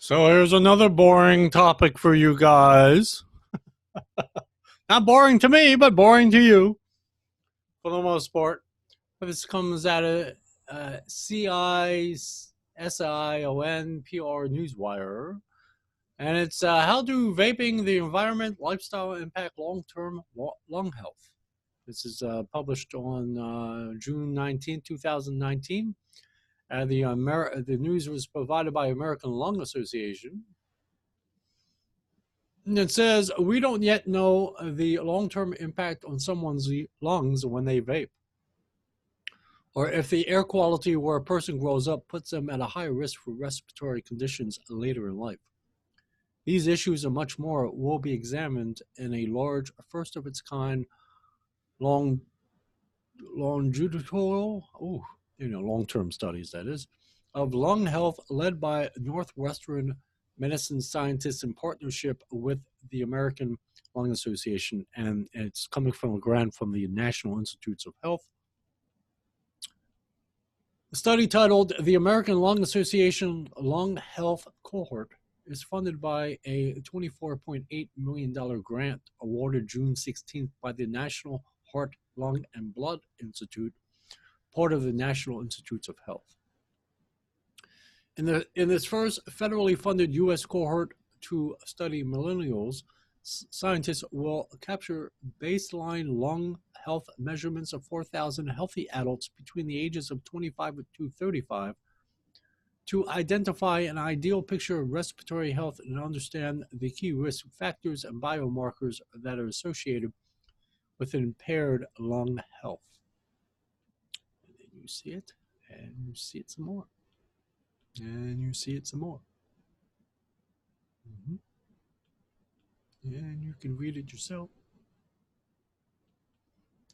So here's another boring topic for you guys. Not boring to me, but boring to you for the most part. But this comes out of CISION Newswire. And it's how do vaping, the environment, lifestyle impact long-term lung health. This is published on June 19, 2019. The news was provided by American Lung Association. And it says, we don't yet know the long-term impact on someone's lungs when they vape, or if the air quality where a person grows up puts them at a higher risk for respiratory conditions later in life. These issues and much more will be examined in a large, first-of-its-kind, longitudinal, long-term studies, that is, of lung health led by Northwestern medicine scientists in partnership with the American Lung Association, and it's coming from a grant from the National Institutes of Health. The study, titled The American Lung Association Lung Health Cohort, is funded by a $24.8 million grant awarded June 16th by the National Heart, Lung, and Blood Institute, part of the National Institutes of Health. In this first federally funded U.S. cohort to study millennials, scientists will capture baseline lung health measurements of 4,000 healthy adults between the ages of 25 to 35 to identify an ideal picture of respiratory health and understand the key risk factors and biomarkers that are associated with impaired lung health. And then you see it, and you see it some more. And you see it some more. And you can read it yourself.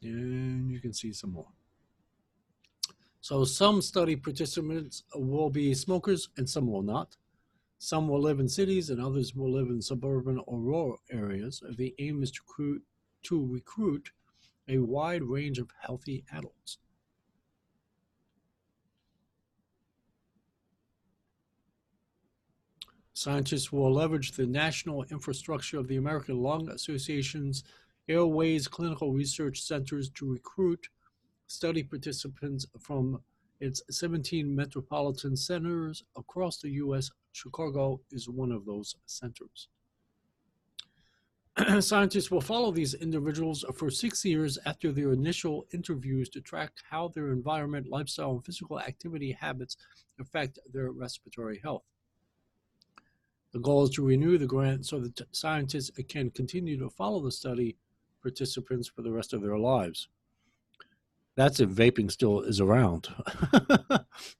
And you can see some more. So some study participants will be smokers and some will not. Some will live in cities and others will live in suburban or rural areas. The aim is to recruit a wide range of healthy adults. Scientists will leverage the national infrastructure of the American Lung Association's Airways Clinical Research Centers to recruit study participants from its 17 metropolitan centers across the U.S. Chicago is one of those centers. Scientists will follow these individuals for 6 years after their initial interviews to track how their environment, lifestyle, and physical activity habits affect their respiratory health. The goal is to renew the grant so that scientists can continue to follow the study participants for the rest of their lives. That's if vaping still is around.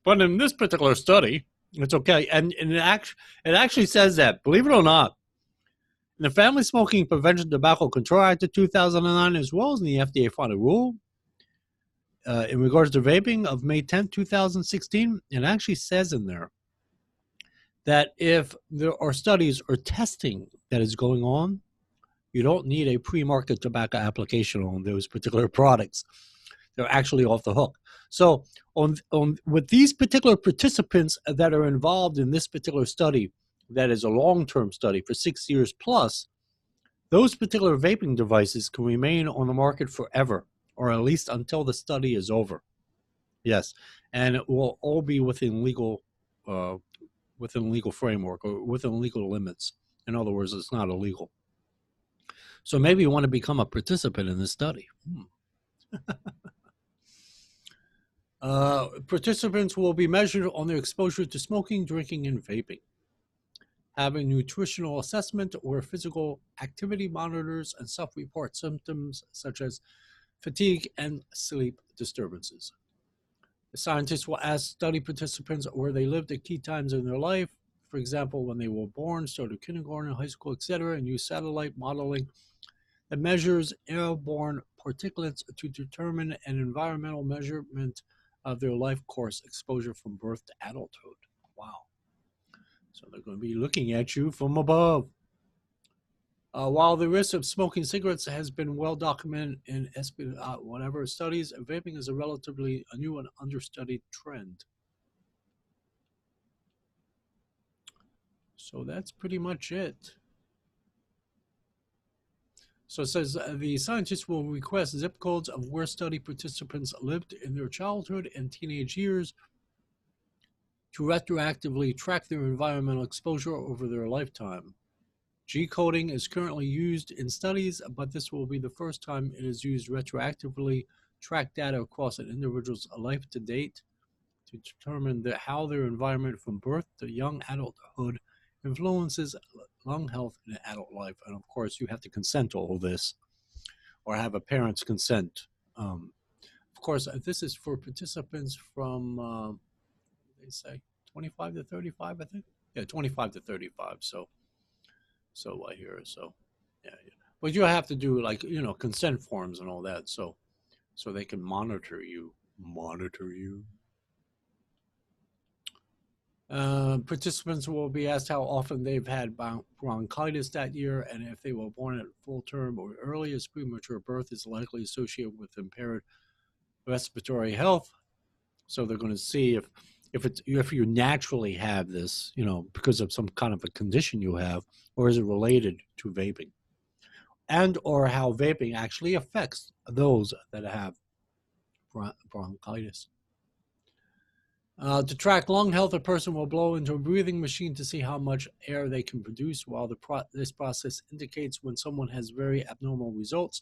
But in this particular study, it's okay. And it actually says that, believe it or not, in the Family Smoking Prevention Tobacco Control Act of 2009, as well as in the FDA final rule, in regards to vaping of May 10, 2016, it actually says in there that if there are studies or testing that is going on, you don't need a pre-market tobacco application on those particular products. They're actually off the hook. So with these particular participants that are involved in this particular study, that is a long-term study for 6 years plus, those particular vaping devices can remain on the market forever, or at least until the study is over. Yes, and it will all be within legal framework or within legal limits. In other words, it's not illegal. So maybe you want to become a participant in this study. Participants will be measured on their exposure to smoking, drinking, and vaping, having nutritional assessment or physical activity monitors, and self-report symptoms such as fatigue and sleep disturbances. The scientists will ask study participants where they lived at key times in their life, for example, when they were born, started kindergarten, high school, etc., and use satellite modeling that measures airborne particulates to determine an environmental measurement of their life course exposure from birth to adulthood. Wow. So they're going to be looking at you from above. While the risk of smoking cigarettes has been well documented in studies, vaping is a relatively new and understudied trend. So that's pretty much it. So it says the scientists will request zip codes of where study participants lived in their childhood and teenage years to retroactively track their environmental exposure over their lifetime. G coding is currently used in studies, but this will be the first time it is used retroactively track data across an individual's life to date to determine how their environment from birth to young adulthood influences lung health in adult life. And of course, you have to consent to all this or have a parent's consent. Of course, this is for participants from, they say, 25 to 35, I think. Yeah, 25 to 35. So I hear it. So, yeah. But you have to do like, consent forms and all that. So they can monitor you. Participants will be asked how often they've had bronchitis that year, and if they were born at full term or early, as premature birth is likely associated with impaired respiratory health. So they're going to see if you naturally have this, because of some kind of a condition you have, or is it related to vaping, and or how vaping actually affects those that have bronchitis. To track lung health, a person will blow into a breathing machine to see how much air they can produce. While this process indicates when someone has very abnormal results,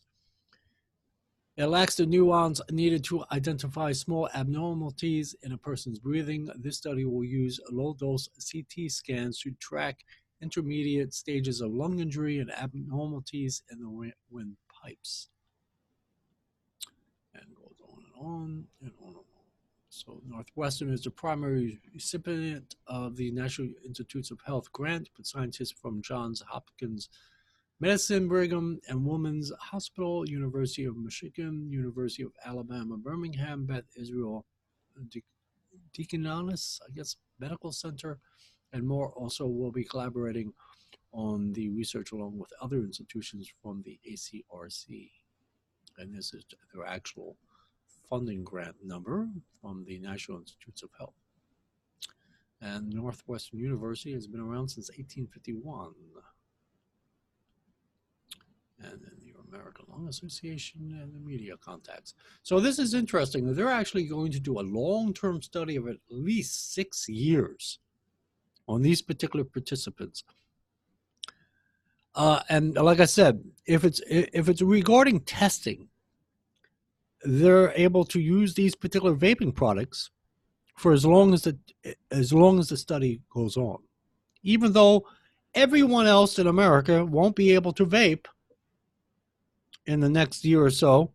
it lacks the nuance needed to identify small abnormalities in a person's breathing. This study will use low-dose CT scans to track intermediate stages of lung injury and abnormalities in the windpipes. And goes on and on and on and on. So Northwestern is the primary recipient of the National Institutes of Health grant, but scientists from Johns Hopkins Medicine, Brigham and Women's Hospital, University of Michigan, University of Alabama, Birmingham, Beth Israel, Deaconess, Medical Center, and more also will be collaborating on the research along with other institutions from the ACRC. And this is their actual funding grant number from the National Institutes of Health. And Northwestern University has been around since 1851. And then the American Lung Association and the media contacts. So this is interesting. They're actually going to do a long-term study of at least 6 years on these particular participants. And like I said, if it's regarding testing, they're able to use these particular vaping products for as long as the study goes on, even though everyone else in America won't be able to vape in the next year or so.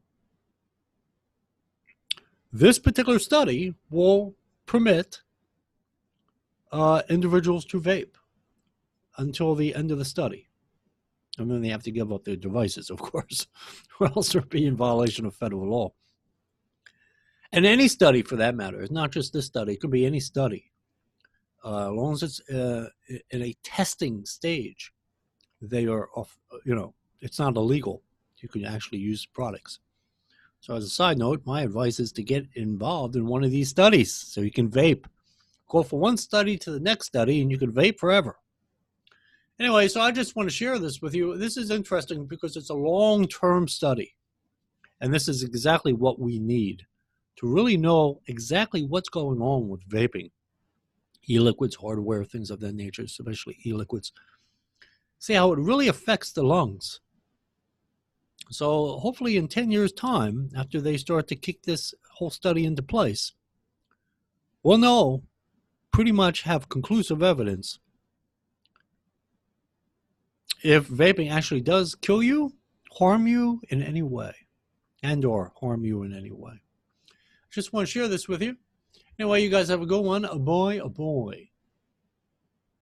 This particular study will permit individuals to vape until the end of the study. And then they have to give up their devices, of course, or else they'll be in violation of federal law. And any study, for that matter, it's not just this study. It could be any study. As long as it's in a testing stage, they are off, it's not illegal. You can actually use products. So as a side note, my advice is to get involved in one of these studies so you can vape. Go from one study to the next study and you can vape forever. Anyway, so I just want to share this with you. This is interesting because it's a long-term study. And this is exactly what we need to really know exactly what's going on with vaping. E-liquids, hardware, things of that nature, especially e-liquids. See how it really affects the lungs. So hopefully in 10 years' time, after they start to kick this whole study into place, we'll know, pretty much have conclusive evidence if vaping actually does kill you, harm you in any way, and or harm you in any way. Just want to share this with you. Anyway, you guys have a good one. A boy.